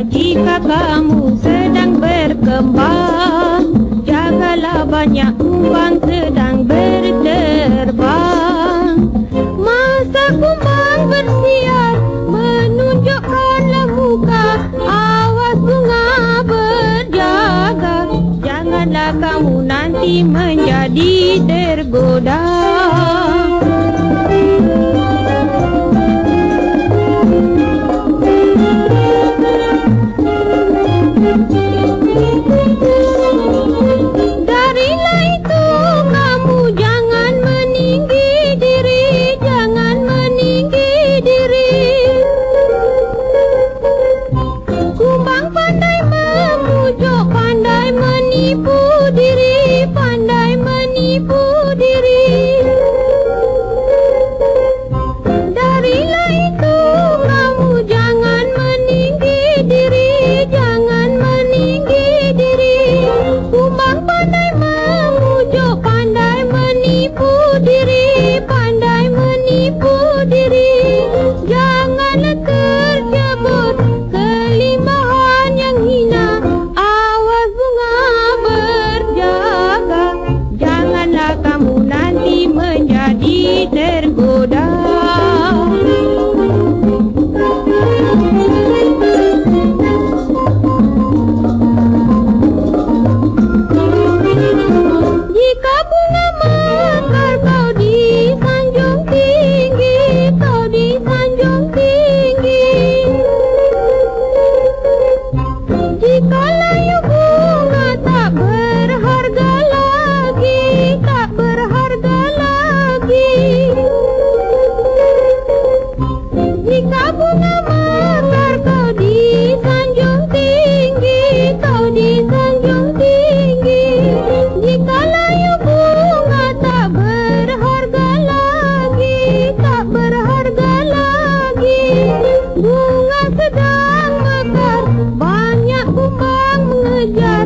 Jika kamu sedang berkembang, jagalah banyak kumbang sedang berterbang. Masa kumbang bersiar, menunjukkanlah muka, awas bunga berjaga. Janganlah kamu nanti menjadi tergoda. Darilah itu kamu jangan meninggi diri, jangan meninggi diri. Kumbang pandai memujuk, pandai menipu diri, pandai menipu diri. Darilah itu kamu jangan meninggi diri, jangan meninggi diri. Kumbang pandai memujuk, pandai menipu diri, pandai menipu diri. Janganlah terjebur kelimpahan yang hina, awas bunga berjaga. Janganlah kamu nanti menjadi tergoda. Jika bunga mekar kau disanjung tinggi, kau disanjung tinggi. Jika layu bunga tak berharga lagi, tak berharga lagi. Jika bunga mekar kau disanjung tinggi, kau disanjung tinggi. Jika layu bunga tak berharga lagi, tak berharga lagi. Bunga sedang mekar, banyak kumbang mengejar.